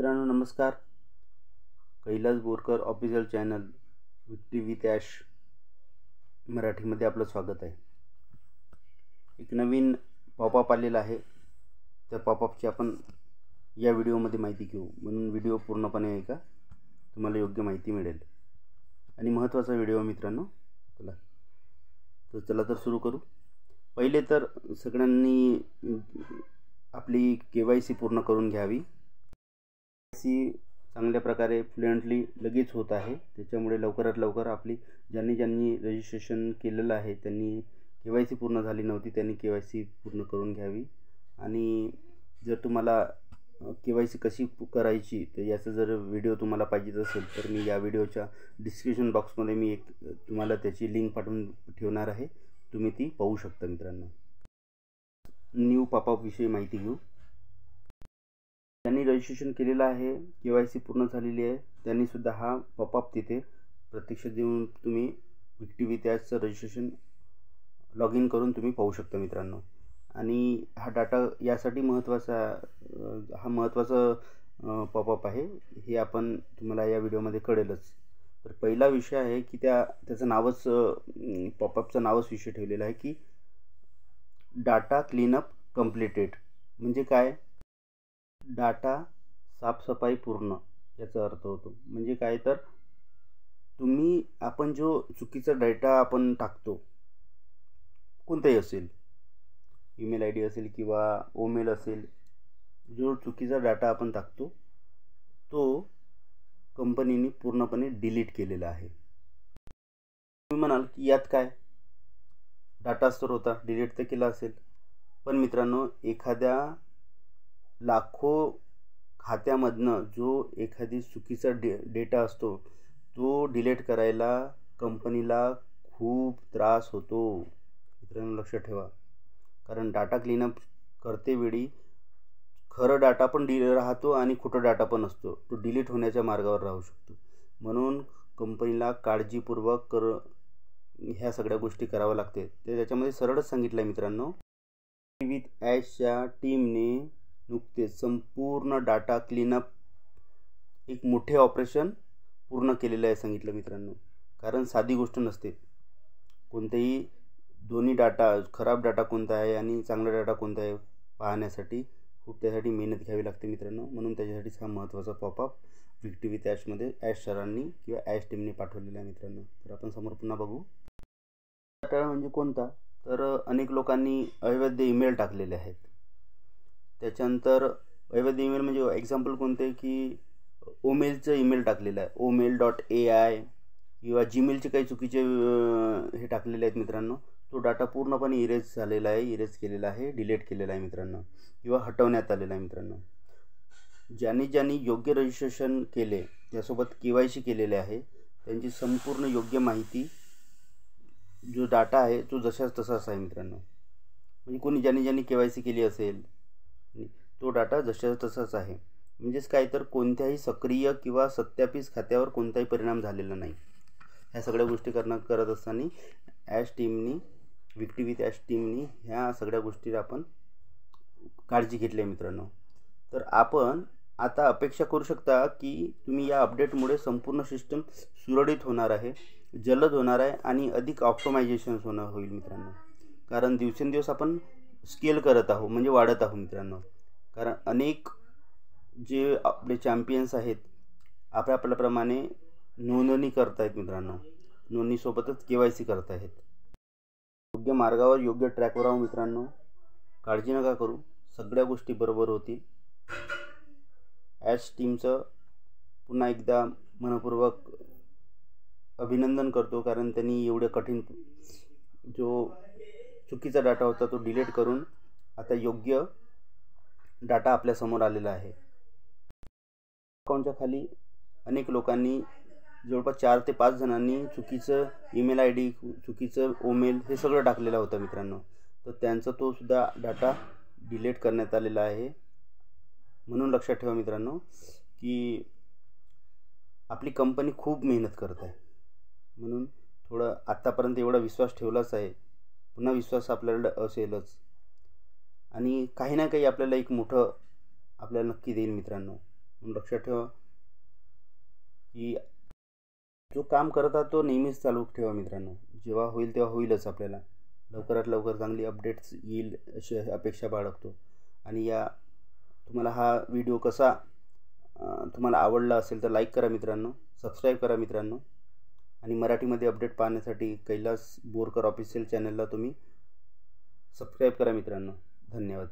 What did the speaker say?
मित्रांनो नमस्कार. Kailas Borkar official channel विक्टी विथ ॲश मराठीमध्ये आपलं स्वागत आहे. एक नवीन पॉपअप आलेला आहे. त्या पॉपअपची आपण या व्हिडिओमध्ये माहिती घेऊ, म्हणून व्हिडिओ पूर्णपणे ऐका, तुम्हाला योग्य माहिती मिळेल आणि महत्त्वाचा व्हिडिओ मित्रांनो. चला तर सुरू करू. पहिले तर सगळ्यांनी आपली KYC पूर्ण करून घ्यावी. चांगल्या प्रकारे फ्लुएंटली लगेच होत आहे, त्याच्यामुळे लवकरात लवकर आपली ज्यांनी रजिस्ट्रेशन केलेलं आहे त्यांनी KYC पूर्ण झाली नव्हती त्यांनी KYC पूर्ण करून घ्यावी. आणि जर तुम्हाला KYC कशी करायची तर याचा जर व्हिडिओ तुम्हाला पाहिजे असेल तर मी या व्हिडिओच्या डिस्क्रिप्शन बॉक्समध्ये मी एक तुम्हाला त्याची लिंक पाठवून ठेवणार आहे, तुम्ही ती पाहू शकता. मित्रांनो, न्यू पॉपअप विषयी माहिती घेऊ. ज्यांनी रजिस्ट्रेशन केलेलं आहे, KYC पूर्ण झालेली आहे, त्यांनी सुद्धा हा पॉपअप तिथे प्रत्यक्ष देऊन तुम्ही विक्टी विथ ॲशचं रजिस्ट्रेशन लॉग इन करून तुम्ही पाहू शकता मित्रांनो. आणि हा डाटा यासाठी महत्त्वाचा पॉपअप आहे, हे आपण तुम्हाला या व्हिडिओमध्ये कळेलच. तर पहिला विषय आहे की त्याचं नावच पॉपअपचं नावच विषय ठेवलेला आहे की डाटा क्लीनअप कंप्लीटेड. म्हणजे काय? डाटा साफसफाई पूर्ण याचा अर्थ होतो. म्हणजे काय तर आपण जो चुकीचा डेटा आपण टाकतो, कोणताही असेल, ईमेल ID असेल किंवा ओमेल असेल, जो चुकीचा डाटा आपण टाकतो तो कंपनीने पूर्णपणे डिलीट केलेला आहे. तुम्ही म्हणाल की यात काय, डाटाच तर होता, डिलीट तर केला असेल. पण मित्रांनो, एखाद्या लाखो खात्यामधनं जो एखादी चुकीचा डेटा असतो तो डिलीट करायला कंपनीला खूप त्रास होतो. मित्रांनो लक्षात ठेवा, कारण डाटा क्लीनअप करतेवेळी खरं डाटा पण राहतो आणि खोटं डाटा पण असतो, तो डिलीट होण्याच्या मार्गावर राहू शकतो. म्हणून कंपनीला काळजीपूर्वक ह्या सगळ्या गोष्टी कराव्या लागते. ते त्याच्यामध्ये सरळच सांगितलं आहे मित्रांनो. विथ ॲशच्या टीमने नुकतेच संपूर्ण डाटा क्लीनअप एक मोठे ऑपरेशन पूर्ण केलेलं आहे सांगितलं मित्रांनो. कारण साधी गोष्ट नसते. कोणतेही दोन्ही डाटा, खराब डाटा कोणता आहे आणि चांगला डाटा कोणता आहे पाहण्यासाठी खूप त्यासाठी मेहनत घ्यावी लागते मित्रांनो. म्हणून त्याच्यासाठीच हा महत्त्वाचा पॉपअप विक्टी विथ ॲशमध्ये ॲश सरांनी किंवा ॲश टीमने पाठवलेला आहे मित्रांनो. तर आपण समोर पुन्हा बघू. डाटा म्हणजे कोणता, तर अनेक लोकांनी अवैध ईमेल टाकलेले आहेत. त्याच्यानंतर अवैध ईमेल म्हणजे एक्झाम्पल कोणते की ओमेलचं ईमेल टाकलेलं आहे, omail.ai किंवा जीमेलचे काही चुकीचे हे टाकलेले आहेत मित्रांनो. तो डाटा पूर्णपणे इरेज झालेला आहे, इरेज केलेला आहे, डिलीट केलेला आहे मित्रांनो, किंवा हटवण्यात आलेला आहे मित्रांनो. ज्यांनी योग्य रजिस्ट्रेशन केले, त्यासोबत KYC केलेले आहे, त्यांची संपूर्ण योग्य माहिती, जो डाटा आहे तो जशाच तसाच आहे मित्रांनो. म्हणजे ज्यांनी KYC केली असेल तो डाटा जशाच तसाच आहे. म्हणजेच काय तर कोणत्याही सक्रिय किंवा सत्यापित खात्यावर कोणताही परिणाम झालेला नाही. ह्या सगळ्या गोष्टी करत असताना ॲश टीमनी, विक्टी विथ ॲश टीमनी ह्या सगळ्या गोष्टीला आपण काळजी घेतली आहे मित्रांनो. तर आपण आता अपेक्षा करू शकता की तुम्ही या अपडेटमुळे संपूर्ण सिस्टम सुरळीत होणार आहे, जलद होणार आहे आणि अधिक ऑप्टिमायझेशन होईल मित्रांनो. कारण दिवसेंदिवस आपण स्केल करत आहोत, म्हणजे वाढत आहोत मित्रांनो. कारण अनेक जे आपले चॅम्पियन्स आहेत आपल्याप्रमाणे नोंदणी करत आहेत मित्रांनो, नोंदणीसोबतच KYC करत आहेत. योग्य मार्गावर, योग्य ट्रॅकवर राहू मित्रांनो. काळजी नका करू, सगळ्या गोष्टी बरोबर होतील. ॲश टीमचं पुन्हा एकदा मनपूर्वक अभिनंदन करतो, कारण त्यांनी एवढं कठीण जो चुकीचा डाटा होता तो डिलीट करून आता योग्य डाटा आपल्यासमोर आलेला आहे. अकाउंटच्या खाली अनेक लोकांनी, जवळपास 4 ते 5 जणांनी चुकीचं ईमेल ID, चुकीचं ओमेल हे सगळं टाकलेलं होतं मित्रांनो. तर त्यांचा तो सुद्धा डाटा डिलीट करण्यात आलेला आहे. म्हणून लक्षात ठेवा मित्रांनो की आपली कंपनी खूप मेहनत करत आहे. म्हणून थोडं आत्तापर्यंत एवढा विश्वास ठेवलाच आहे, पुन्हा विश्वास आपल्याला असेलच आणि काही ना काही आपल्याला एक मोठं आपल्याला नक्की देईल मित्रांनो. म्हणून लक्षात ठेवा की जो काम करता तो नेहमीच चालू ठेवा मित्रांनो. जेव्हा होईल तेव्हा होईलच. आपल्याला लवकरात लवकर चांगली अपडेट्स येईल अशी अपेक्षा बाळगतो. आणि तुम्हाला हा व्हिडिओ कसा तुम्हाला आवडला असेल तर लाईक करा मित्रांनो, सबस्क्राईब करा मित्रांनो. आणि मराठीमध्ये अपडेट पाहण्यासाठी कैलास बोरकर ऑफिशियल चॅनलला तुम्ही सबस्क्राईब करा मित्रांनो. धन्यवाद.